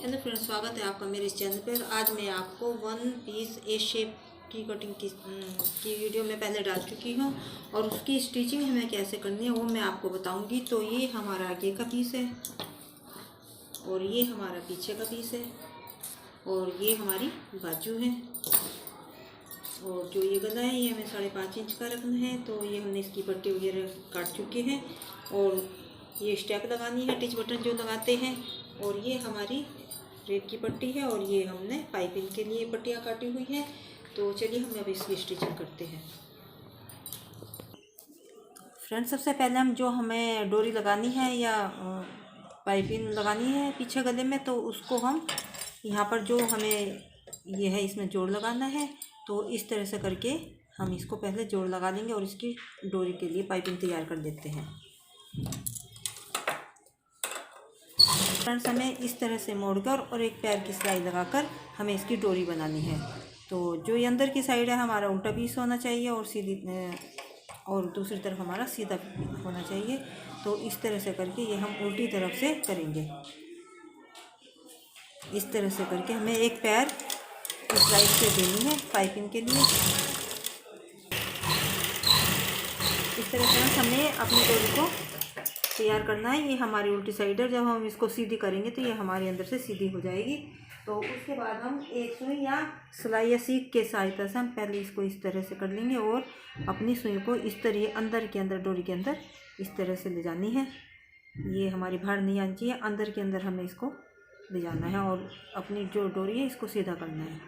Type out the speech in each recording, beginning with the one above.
Hello friends, स्वागत है आपका मेरे इस चैनल पर। आज मैं आपको वन पीस ए शेप की कटिंग की वीडियो में पहले डाल चुकी हूँ और उसकी स्टिचिंग हमें कैसे करनी है वो मैं आपको बताऊंगी। तो ये हमारा आगे का पीस है और ये हमारा पीछे का पीस है और ये हमारी बाजू है और जो ये गला है ये हमें 5.5 इंच का रखना है। तो ये हमने इसकी पट्टी वगैरह काट चुके हैं और ये स्टेप लगानी है, टिच बटन जो लगाते हैं। और ये हमारी रेप की पट्टी है और ये हमने पाइपिंग के लिए पट्टियाँ काटी हुई हैं। तो चलिए हम अब इसकी स्टिचिंग करते हैं। फ्रेंड्स, सबसे पहले हमें डोरी लगानी है या पाइपिंग लगानी है पीछे गले में, तो उसको हम यहाँ पर जो हमें ये है इसमें जोड़ लगाना है। तो इस तरह से करके हम इसको पहले जोड़ लगा लेंगे और इसकी डोरी के लिए पाइपिंग तैयार कर देते हैं। फ्रेंड्स, हमें इस तरह से मोड़कर और एक पैर की सिलाई लगाकर हमें इसकी डोरी बनानी है। तो जो ये अंदर की साइड है हमारा उल्टा पीस होना चाहिए और सीधी और दूसरी तरफ हमारा सीधा होना चाहिए। तो इस तरह से करके ये हम उल्टी तरफ से करेंगे। इस तरह से करके हमें एक पैर सिलाई से देनी है पाइपिंग के लिए। इस तरह से हमें अपनी डोरी को तैयार करना है। ये हमारी उल्टी साइड है, जब हम इसको सीधी करेंगे तो ये हमारे अंदर से सीधी हो जाएगी। तो उसके बाद हम एक सुई या सिलाई या सीख के सहायता से हम पहले इसको इस तरह से कर लेंगे और अपनी सुई को इस तरह अंदर के अंदर डोरी के अंदर इस तरह से ले जानी है। ये हमारी बाहर नहीं आनी चाहिए, अंदर के अंदर हमें इसको ले जाना है और अपनी जो डोरी है इसको सीधा करना है।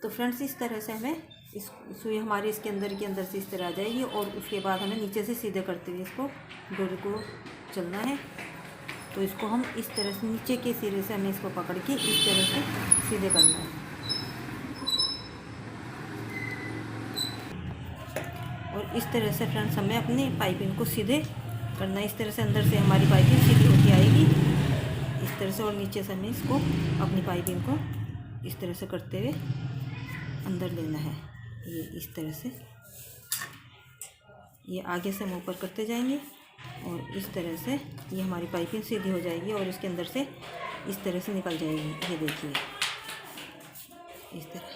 तो फ्रेंड्स, इस तरह से हमें इस सुई हमारी इसके अंदर के अंदर से इस तरह आ जाएगी और उसके बाद हमें नीचे से सीधे करते हुए इसको डोरी को चलना है। तो इसको हम इस तरह से नीचे के सिरे से हमें इसको पकड़ के इस तरह से सीधे करना है। और इस तरह से फ्रेंड्स हमें अपनी पाइपिंग को सीधे करना है। इस तरह से अंदर से हमारी पाइपिंग सीधी होती आएगी इस तरह से, और नीचे से हमें इसको अपनी पाइपिंग को इस तरह से करते हुए अंदर लेना है। ये इस तरह से ये आगे से हम ऊपर करते जाएंगे और इस तरह से ये हमारी पाइपिंग सीधी हो जाएगी और इसके अंदर से इस तरह से निकल जाएगी। ये देखिए इस तरह।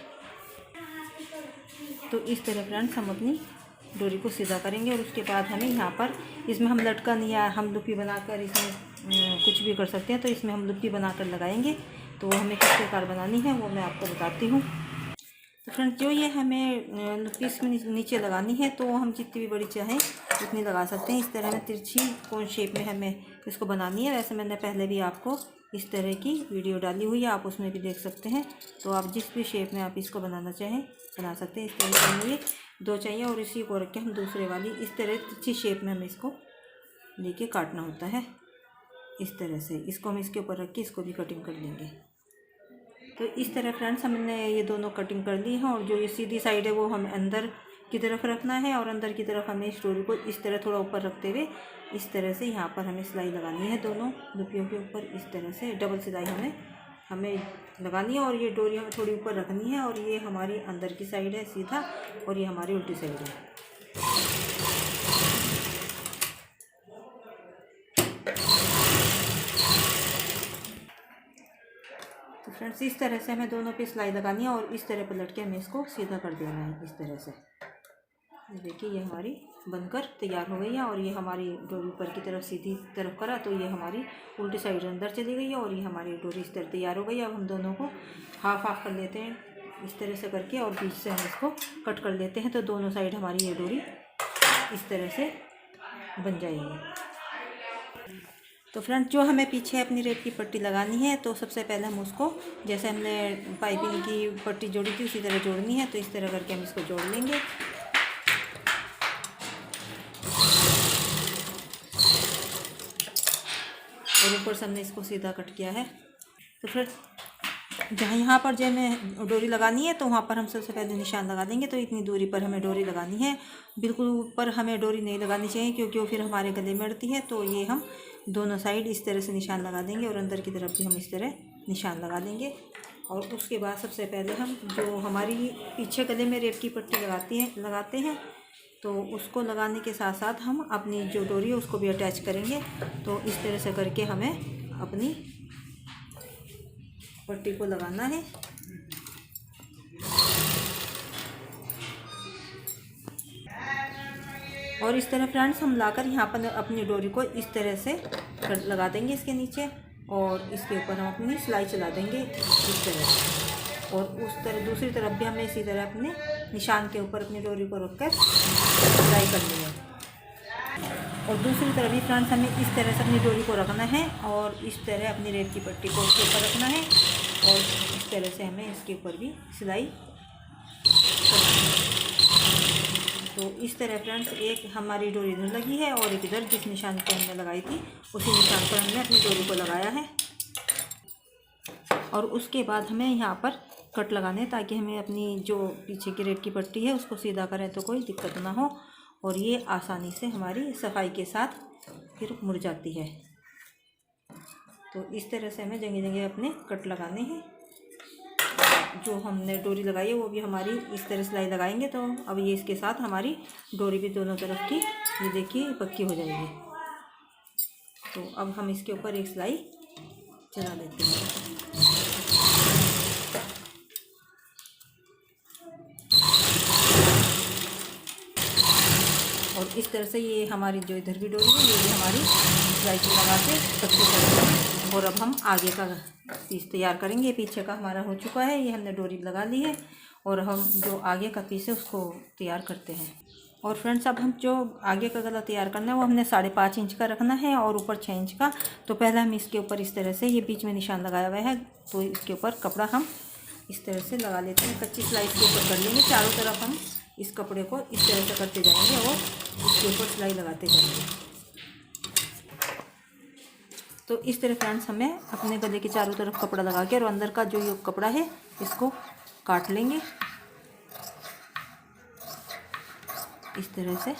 तो इस तरह फ्रेंड्स हम अपनी डोरी को सीधा करेंगे और उसके बाद हमें यहाँ पर इसमें हम लटकन या हम लुप्पी बनाकर इसमें कुछ भी कर सकते हैं। तो इसमें हम लुप्पी बनाकर लगाएंगे। तो हमें किस प्रकार बनानी है वो मैं आपको बताती हूँ। तो फ्रेंड्स, जो ये हमें लुप्पी इसमें नीचे लगानी है तो हम जितनी भी बड़ी चाहें उतनी लगा सकते हैं। इस तरह हमें तिरछी कोन शेप में हमें इसको बनानी है। वैसे मैंने पहले भी आपको इस तरह की वीडियो डाली हुई है, आप उसमें भी देख सकते हैं। तो आप जिस भी शेप में आप इसको बनाना चाहें बना सकते हैं। इस तरह से हमें ये दो चाहिए और इसी को रख के हम दूसरे वाली इस तरह तिरछी शेप में हमें इसको लेके काटना होता है। इस तरह से इसको हम इसके ऊपर रख के इसको भी कटिंग कर लेंगे। तो इस तरह फ्रेंड्स हमने ये दोनों कटिंग कर ली हैं और जो ये सीधी साइड है वो हमें अंदर की तरफ रखना है और अंदर की तरफ हमें इस डोरी को इस तरह थोड़ा ऊपर रखते हुए इस तरह से यहाँ पर हमें सिलाई लगानी है। दोनों लुपियों के ऊपर इस तरह से डबल सिलाई हमें लगानी है और ये डोरी हमें थोड़ी ऊपर रखनी है। और ये हमारी अंदर की साइड है सीधा और ये हमारी उल्टी साइड है। तो फ्रेंड्स, इस तरह से हमें दोनों पे सिलाई लगानी है और इस तरह पलट के हमें इसको सीधा कर देना है इस तरह से। देखिए ये हमारी बनकर तैयार हो गई है और ये हमारी डोरी ऊपर की तरफ सीधी तरफ करा तो ये हमारी उल्टी साइड अंदर चली गई है और ये हमारी डोरी इस तरह तैयार हो गई है। अब हम दोनों को हाफ हाफ कर लेते हैं इस तरह से करके और बीच से हम इसको कट कर लेते हैं। तो दोनों साइड हमारी ये डोरी इस तरह से बन जाएगी। तो फ्रेंड्स, जो हमें पीछे अपनी रेप की पट्टी लगानी है तो सबसे पहले हम उसको जैसे हमने पाइपिंग की पट्टी जोड़ी थी उसी तरह जोड़नी है। तो इस तरह करके हम इसको जोड़ लेंगे। और ऊपर से हमने इसको सीधा कट किया है। तो फिर जहाँ यहाँ पर जो हमें डोरी लगानी है तो वहाँ पर हम सबसे पहले निशान लगा देंगे। तो इतनी दूरी पर हमें डोरी लगानी है, बिल्कुल ऊपर हमें डोरी नहीं लगानी चाहिए क्योंकि वो फिर हमारे गले में अड़ती है। तो ये हम दोनों साइड इस तरह से निशान लगा देंगे और अंदर की तरफ भी हम इस तरह निशान लगा देंगे। और उसके बाद सबसे पहले हम जो हमारी पीछे गले में रेप की पट्टी लगाते हैं तो उसको लगाने के साथ साथ हम अपनी जो डोरी है उसको भी अटैच करेंगे। तो इस तरह से करके हमें अपनी पट्टी को लगाना है। और इस तरह फ्रेंड्स हम लाकर यहाँ पर अपनी डोरी को इस तरह से लगा देंगे इसके नीचे, और इसके ऊपर हम अपनी सिलाई चला देंगे इस तरह से। और उस तरह दूसरी तरफ भी हमें इसी तरह अपने निशान के ऊपर अपनी डोरी को रखकर सिलाई करनी है। और दूसरी तरफ भी फ्रेंड्स हमें इस तरह से अपनी डोरी को रखना है और इस तरह अपनी रेत की पट्टी को उसके ऊपर रखना है, और इस तरह से हमें इसके ऊपर भी सिलाई करनी है। तो इस तरह फ्रेंड्स एक हमारी डोरी इधर लगी है और एक इधर जिस निशान पर हमने लगाई थी उसी निशान पर हमने अपनी डोरी को लगाया है। और उसके बाद हमें यहाँ पर कट लगाने हैं ताकि हमें अपनी जो पीछे की रेत की पट्टी है उसको सीधा करें तो कोई दिक्कत ना हो, और ये आसानी से हमारी सफाई के साथ फिर मुड़ जाती है। तो इस तरह से हमें जगह जगह अपने कट लगाने हैं। जो हमने डोरी लगाई है वो भी हमारी इस तरह सिलाई लगाएंगे। तो अब ये इसके साथ हमारी डोरी भी दोनों तरफ की ये देखिए पक्की हो जाएगी। तो अब हम इसके ऊपर एक सिलाई चला लेते हैं। और इस तरह से ये हमारी जो इधर भी डोरी है ये भी हमारी सिलाई को लगा के पक्की करेंगे। और अब हम आगे का पीस तैयार करेंगे। पीछे का हमारा हो चुका है, ये हमने डोरी लगा ली है, और हम जो आगे का पीस है उसको तैयार करते हैं। और फ्रेंड्स अब हम जो आगे का गला तैयार करना है वो हमने 5.5 इंच का रखना है और ऊपर 6 इंच का। तो पहले हम इसके ऊपर इस तरह से, ये बीच में निशान लगाया हुआ है तो इसके ऊपर कपड़ा हम इस तरह से लगा लेते हैं। कच्ची सिलाई इसके ऊपर कर लेंगे। चारों तरफ हम इस कपड़े को इस तरह से करते जाएंगे और इसके ऊपर सिलाई लगाते जाएंगे। तो इस तरह फ्रेंड्स हमें अपने गले के चारों तरफ कपड़ा लगा के और अंदर का जो ये कपड़ा है इसको काट लेंगे इस तरह से।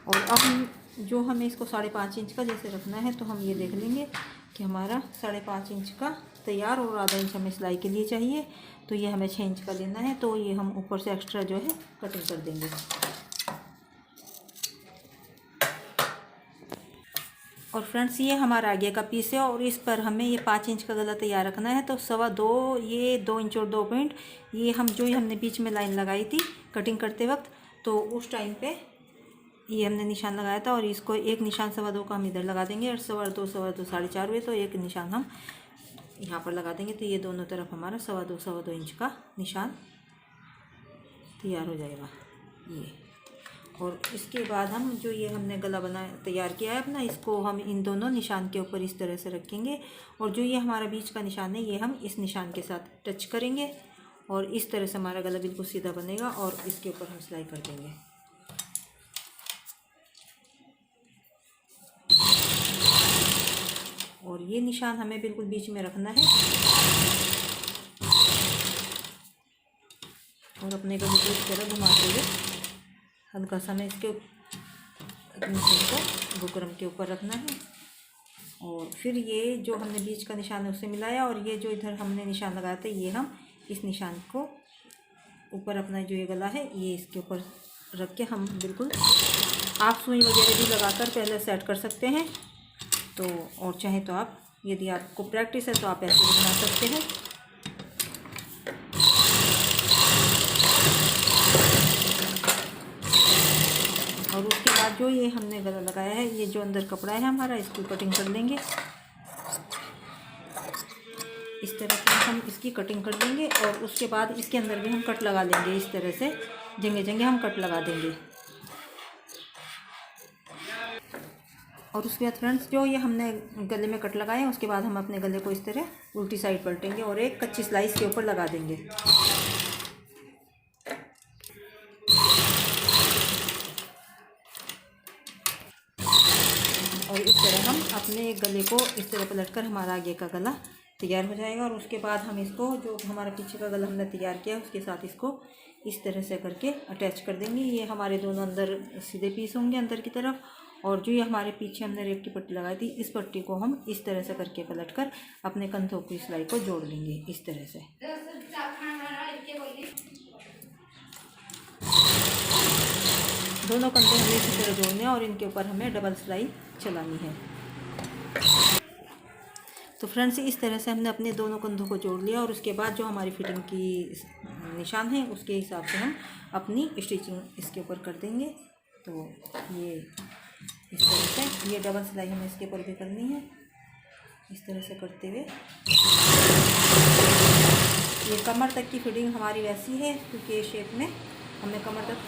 और अब जो हमें इसको 5.5 इंच का जैसे रखना है तो हम ये देख लेंगे कि हमारा 5.5 इंच का तैयार और आधा इंच हमें सिलाई के लिए चाहिए। तो ये हमें 6 इंच का लेना है, तो ये हम ऊपर से एक्स्ट्रा जो है कटिंग कर देंगे। और फ्रेंड्स ये हमारा आगे का पीस है और इस पर हमें ये 5 इंच का गला तैयार रखना है। तो 2.25 ये 2 इंच और 2 पॉइंट ये हम जो हमने बीच में लाइन लगाई थी कटिंग करते वक्त, तो उस टाइम पे ये हमने निशान लगाया था। और इसको एक निशान 2.25 का हम इधर लगा देंगे और 2.25 4.5 हुए तो एक निशान हम यहाँ पर लगा देंगे। तो ये दोनों तरफ हमारा 2.25 इंच का निशान तैयार हो जाएगा ये। और इसके बाद हम जो ये हमने गला तैयार किया है अपना, इसको हम इन दोनों निशान के ऊपर इस तरह से रखेंगे। और जो ये हमारा बीच का निशान है ये हम इस निशान के साथ टच करेंगे और इस तरह से हमारा गला बिल्कुल सीधा बनेगा और इसके ऊपर हम सिलाई कर देंगे। और ये निशान हमें बिल्कुल बीच में रखना है और अपने गले को इस तरह घुमाते हुए हल्का सा हमें इसके निशान को बुकरम के ऊपर रखना है। और फिर ये जो हमने बीच का निशान है उससे मिलाया और ये जो इधर हमने निशान लगाया था ये हम इस निशान को ऊपर अपना जो ये गला है ये इसके ऊपर रख के हम बिल्कुल आप सुई वगैरह भी लगाकर पहले सेट कर सकते हैं। तो और चाहे तो आप, यदि आपको प्रैक्टिस है तो आप ऐसे भी बना सकते हैं। और उसके बाद जो ये हमने गला लगाया है ये जो अंदर कपड़ा है हमारा इसकी कटिंग कर लेंगे इस तरह से हम इसकी कटिंग कर लेंगे। और उसके बाद इसके अंदर भी हम कट लगा लेंगे इस तरह से, जगह जगह हम कट लगा देंगे। और उसके बाद फ्रेंड्स जो ये हमने गले में कट लगाए हैं उसके बाद हम अपने गले को इस तरह उल्टी साइड पलटेंगे और एक कच्ची स्लाइस के ऊपर लगा देंगे। और इस तरह हम अपने गले को इस तरह पलटकर हमारा आगे का गला तैयार हो जाएगा। और उसके बाद हम इसको जो हमारा पीछे का गला हमने तैयार किया उसके साथ इसको इस तरह से करके अटैच कर देंगे। ये हमारे दोनों अंदर सीधे पीस होंगे अंदर की तरफ। और जो ये हमारे पीछे हमने रेप की पट्टी लगाई थी इस पट्टी को हम इस तरह से करके पलटकर अपने कंधों की सिलाई को जोड़ लेंगे इस तरह से। दोनों कंधे हमें इसी तरह जोड़ने हैं और इनके ऊपर हमें डबल सिलाई चलानी है। तो फ्रेंड्स इस तरह से हमने अपने दोनों कंधों को जोड़ लिया और उसके बाद जो हमारी फिटिंग की निशान है उसके हिसाब से हम अपनी स्टिचिंग इसके ऊपर कर देंगे। तो ये इस तरह से ये डबल सिलाई हमें इसके ऊपर भी करनी है। इस तरह से करते हुए ये कमर तक की फिटिंग हमारी वैसी है क्योंकि ये शेप में हमें कमर तक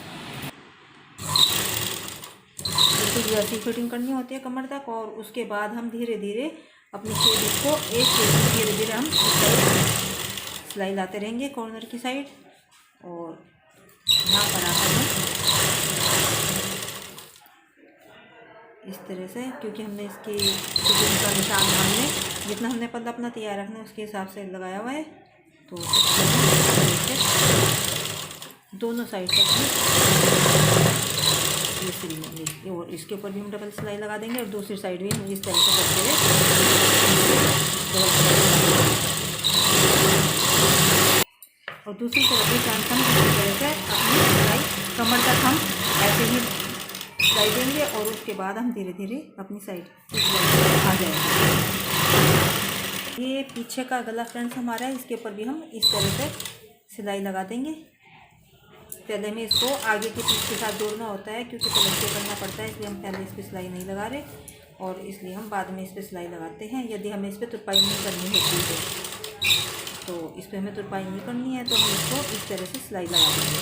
बिल्कुल वैसी फिटिंग करनी होती है कमर तक। और उसके बाद हम धीरे धीरे अपनी शेप इसको एक शेप में धीरे धीरे हम सिलाई लाते रहेंगे कॉर्नर की साइड। और यहाँ पर आकर हम इस तरह से, क्योंकि हमने इसकी फिटिंग का निशान हमने जितना हमने पल्ला अपना तैयार रखना है उसके हिसाब से लगाया हुआ है। तो दोनों साइड से ये सिल लेंगे और इसके ऊपर भी हम डबल सिलाई लगा देंगे और दूसरी साइड भी हम इस तरह से करते हुए डबल सिलाई और दूसरी तरफ भी फ्रेंड्स हम इसी तरह से अपनी सिलाई कमर तक हम ऐसे ही सिलाई देंगे और उसके बाद हम धीरे धीरे अपनी साइड आ जाएंगे। ये पीछे का गला फ्रेंड्स हमारा है, इसके ऊपर भी हम इस तरह से सिलाई लगा देंगे। पहले हमें इसको आगे के पीछे के साथ जोड़ना होता है क्योंकि पलट के करना पड़ता है, इसलिए हम पहले इस पर सिलाई नहीं लगा रहे और इसलिए हम बाद में इस पर सिलाई लगाते हैं। यदि हमें इस पर तुरपाई नहीं करनी होती है तो इस पर हमें तुरपाई नहीं करनी है तो हम इसको इस तरह से सिलाई लगा देंगे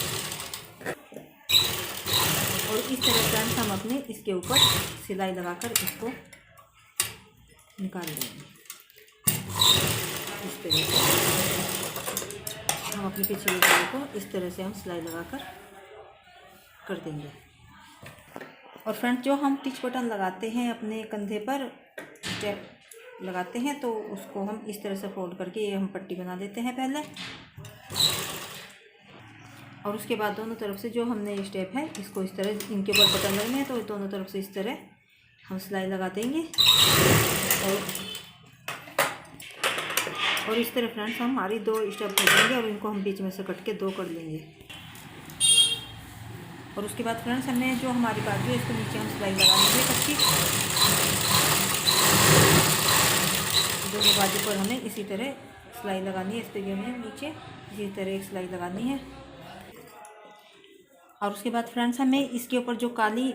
और इस तरह फ्रेंड्स हम अपने इसके ऊपर सिलाई लगाकर इसको निकाल देंगे। इस तरह से हम अपनी पिछली बाल को इस तरह से हम सिलाई लगाकर कर देंगे। और फ्रेंड्स जो हम टिच बटन लगाते हैं अपने कंधे पर स्टेप लगाते हैं तो उसको हम इस तरह से फोल्ड करके ये हम पट्टी बना देते हैं पहले। और उसके बाद दोनों तरफ से जो हमने ये स्टेप है इसको इस तरह इनके ऊपर बटन लगने हैं तो दोनों तरफ से इस तरह हम सिलाई लगा देंगे। और इस तरह फ्रेंड्स हम हमारी 2 स्टेप कर देंगे और इनको हम बीच में से कट के 2 कर लेंगे। और उसके बाद फ्रेंड्स हमें जो हमारी बाजू है इसको नीचे हम सिलाई लगा लेंगे कच्ची। दोनों बाजू पर हमें इसी तरह सिलाई लगानी है, इस पर भी हमें नीचे इसी तरह एक सिलाई लगानी है। और उसके बाद फ्रेंड्स हमें इसके ऊपर जो काली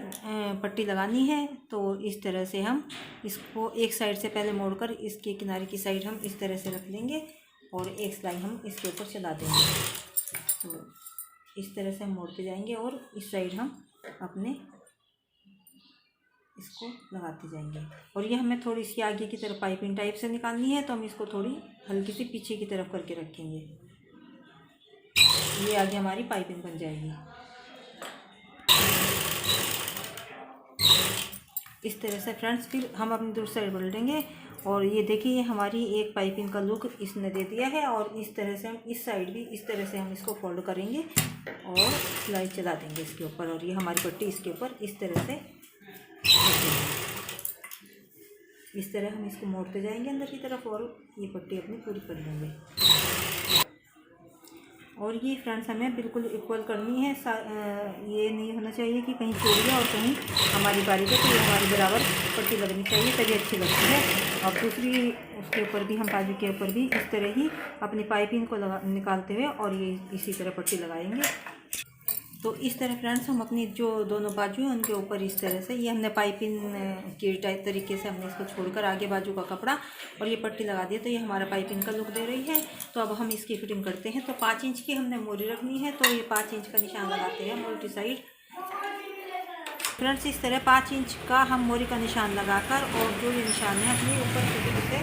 पट्टी लगानी है तो इस तरह से हम इसको एक साइड से पहले मोड़कर इसके किनारे की साइड हम इस तरह से रख लेंगे और एक सिलाई हम इसके ऊपर चला देंगे। तो इस तरह से हम मोड़ते जाएंगे और इस साइड हम अपने इसको लगाते जाएंगे। और ये हमें थोड़ी सी आगे की तरफ पाइपिंग टाइप से निकालनी है तो हम इसको थोड़ी हल्की सी पीछे की तरफ करके रखेंगे, ये आगे हमारी पाइपिंग बन जाएगी। इस तरह से फ्रेंड्स फिर हम अपनी दूसरी साइड पलटेंगे और ये देखिए हमारी एक पाइपिंग का लुक इसने दे दिया है। और इस तरह से हम इस साइड भी इस तरह से हम इसको फोल्ड करेंगे और सिलाई चला देंगे इसके ऊपर और ये हमारी पट्टी इसके ऊपर इस तरह से इस तरह हम इसको मोड़ते जाएंगे अंदर की तरफ और ये पट्टी अपनी पूरी कर लेंगे। और ये फ्रेंड्स हमें बिल्कुल इक्वल करनी है, ये नहीं होना चाहिए कि कहीं चोरी है और कहीं हमारी बारी पे, तो ये हमारी बराबर पट्टी लगनी चाहिए तभी अच्छी लगती है। और दूसरी उसके ऊपर भी हम बाजू के ऊपर भी इस तरह ही अपनी पाइपिंग को निकालते हुए और ये इसी तरह पट्टी लगाएंगे। तो इस तरह फ्रेंड्स हम अपनी जो दोनों बाजू हैं उनके ऊपर इस तरह से ये हमने पाइपिंग के टाइप तरीके से हमने इसको छोड़कर आगे बाजू का कपड़ा और ये पट्टी लगा दिया तो ये हमारा पाइपिंग का लुक दे रही है। तो अब हम इसकी फिटिंग करते हैं। तो 5 इंच की हमने मोरी रखनी है तो ये 5 इंच का निशान लगाते हैं मोटी साइड। फ्रेंड्स इस तरह 5 इंच का हम मोरी का निशान लगाकर और जो ये निशान है अपने ऊपर फिटिंग से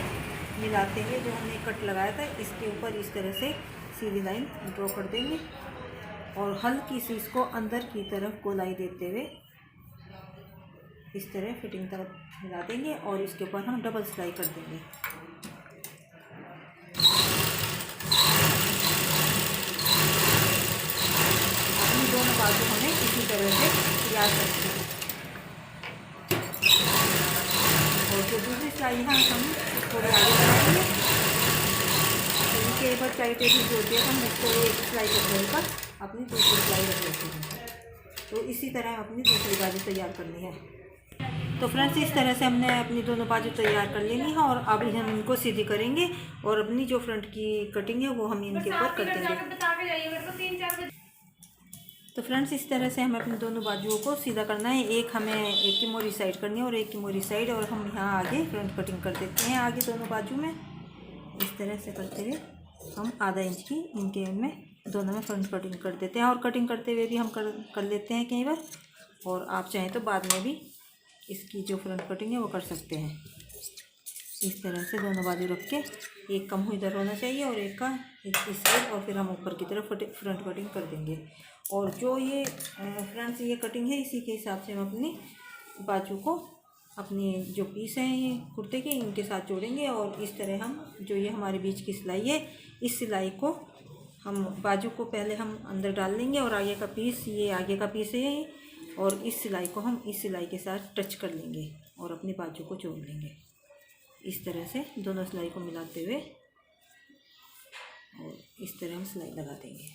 मिलाते हुए जो हमने कट लगाया था इसके ऊपर इस तरह से सीधी लाइन ड्रॉ कर देंगे और हल्की सी इसको अंदर की तरफ गोलाई देते हुए इस तरह फिटिंग तक मिला देंगे और इसके ऊपर हम डबल सिलाई कर देंगे। अपनी दोनों बाजू हमें इसी तरह से तैयार करते हैं और जो दूसरी सिलाई है हम थोड़ी आगे बढ़ाएंगे। इनके ऊपर चाई टेबल जो होती है हम इसको एक सिलाई को खोलकर अपनी दूसरी सिलाई रख लेते हैं। तो इसी तरह अपनी दूसरी बाजू तैयार करनी है। तो फ्रेंड्स इस तरह से हमने अपनी दोनों बाजू तैयार कर लेनी है और अब हम इनको सीधी करेंगे और अपनी जो फ्रंट की कटिंग है वो हम इनके ऊपर कर देंगे। तो फ्रेंड्स इस तरह से हमें अपनी दोनों बाजुओं को सीधा करना है। एक हमें एक की मोरी साइड करनी है और एक की मोरी साइड, और हम यहाँ आगे फ्रंट कटिंग कर देते हैं आगे दोनों बाजू में। इस तरह से करते हुए हम आधा इंच की इनके में दोनों में फ्रंट कटिंग कर देते हैं। और कटिंग करते हुए भी हम कर लेते हैं कई बार, और आप चाहें तो बाद में भी इसकी जो फ्रंट कटिंग है वो कर सकते हैं। इस तरह से दोनों बाजू रख के एक कम इधर होना चाहिए और एक का इस साइड, और फिर हम ऊपर की तरफ फ्रंट कटिंग कर देंगे। और जो ये फ्रेंड्स ये कटिंग है इसी के हिसाब से हम अपनी बाजू को अपनी जो पीस हैं ये कुर्ते के इनके साथ जोड़ेंगे। और इस तरह हम जो ये हमारे बीच की सिलाई है इस सिलाई को हम बाजू को पहले हम अंदर डाल लेंगे और आगे का पीस, ये आगे का पीस है ये, और इस सिलाई को हम इस सिलाई के साथ टच कर लेंगे और अपनी बाजू को जोड़ लेंगे। इस तरह से दोनों सिलाई को मिलाते हुए और इस तरह हम सिलाई लगा देंगे।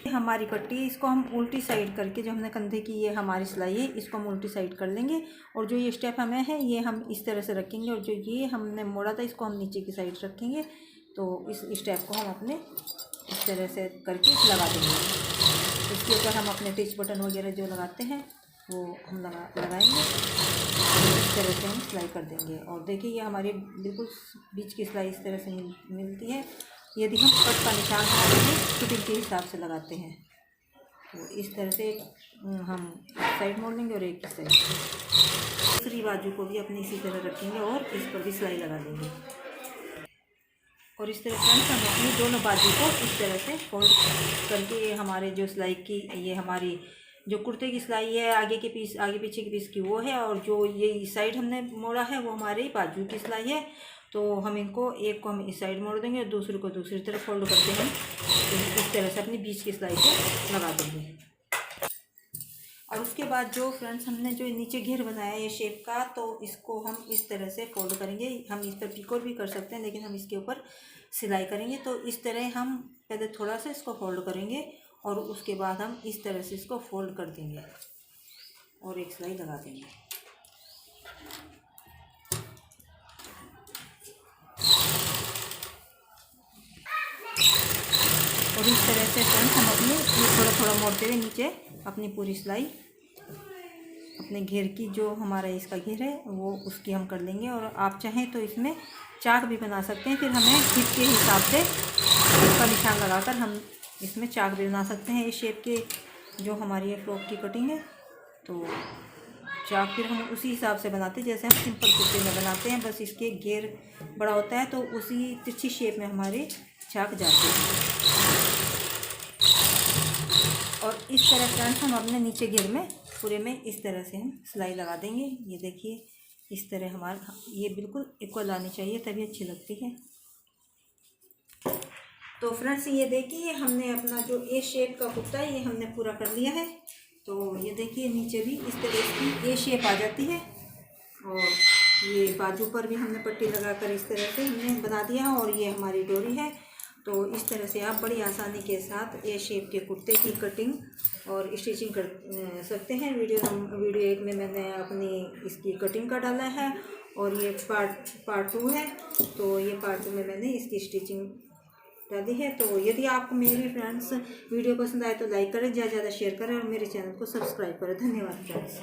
हमारी पट्टी इसको हम उल्टी साइड करके, जो हमने कंधे की ये हमारी सिलाई है इसको हम उल्टी साइड कर लेंगे। और जो ये स्टेप हमें है ये हम इस तरह से रखेंगे, और जो ये हमने मोड़ा था इसको हम नीचे की साइड रखेंगे। तो इस स्टेप को हम अपने इस तरह से करके लगा देंगे। इसके ऊपर हम अपने टिच बटन वगैरह जो लगाते हैं वो हम लगाएंगे। इस तरह से हम सिलाई कर देंगे। और देखिए ये हमारी बिल्कुल बीच की सिलाई इस तरह से मिलती है। यदि हम कट का निशान हमारे फिटिंग के हिसाब से लगाते हैं तो इस तरह से हम साइड मोड़ लेंगे और एक साइड दूसरी बाजू को भी अपनी इसी तरह रखेंगे और इस पर भी सिलाई लगा देंगे। और इस तरह फ्रेंड्स हम अपनी दोनों बाजू को इस तरह से फोल्ड करके हमारे जो सिलाई की ये हमारी जो कुर्ते की सिलाई है आगे के पीस, आगे पीछे के पीस की वो है, और जो ये साइड हमने मोड़ा है वो हमारे बाजू की सिलाई है। तो हम इनको एक को हम इस साइड मोड़ देंगे और दूसरे को दूसरी तरफ फोल्ड करके हम इस तरह से अपनी बीच की सिलाई को लगा देंगे। और उसके बाद जो फ्रेंड्स हमने जो नीचे घेर बनाया है ये शेप का, तो इसको हम इस तरह से फोल्ड करेंगे। हम इस पर पिकोर भी कर सकते हैं लेकिन हम इसके ऊपर सिलाई करेंगे। तो इस तरह हम पहले थोड़ा सा इसको फोल्ड करेंगे और उसके बाद हम इस तरह से इसको फोल्ड कर देंगे और एक सिलाई लगा देंगे। और इस तरह से फ्रेंड्स हम अपने थोड़ा थोड़ा मोड़ते हुए नीचे अपनी पूरी सिलाई अपने घेर की, जो हमारा इसका घेर है वो उसकी हम कर लेंगे। और आप चाहें तो इसमें चाक भी बना सकते हैं, फिर हमें हिप के हिसाब से इसका निशान लगाकर हम इसमें चाक भी बना सकते हैं। इस शेप के जो हमारी ये फ्रॉक की कटिंग है तो चाक फिर हम उसी हिसाब से बनाते हैं जैसे हम सिंपल कुर्ते में बनाते हैं, बस इसके घेर बड़ा होता है तो उसी तिरछी शेप में हमारे चाक जाते हैं। और इस तरह फ्रेंड्स हम अपने नीचे घेर में पूरे में इस तरह से हम सिलाई लगा देंगे। ये देखिए इस तरह हमारा ये बिल्कुल इक्वल आनी चाहिए तभी अच्छी लगती है। तो फ्रेंड्स ये देखिए हमने अपना जो ए शेप का कुर्ता है ये हमने पूरा कर लिया है। तो ये देखिए नीचे भी इस तरह की ए शेप आ जाती है और ये बाजू पर भी हमने पट्टी लगाकर इस तरह से हमने बना दिया है। और ये हमारी डोरी है। तो इस तरह से आप बड़ी आसानी के साथ ए शेप के कुर्ते की कटिंग और स्टिचिंग कर सकते हैं। वीडियो 1 में मैंने अपनी इसकी कटिंग का डाला है और ये पार्ट 2 है। तो ये पार्ट 2 में मैंने इसकी स्टिचिंग डाली है। तो यदि आपको मेरी फ्रेंड्स वीडियो पसंद आए तो लाइक करें, ज़्यादा से ज़्यादा शेयर करें और मेरे चैनल को सब्सक्राइब करें। धन्यवाद फ्रेंड्स।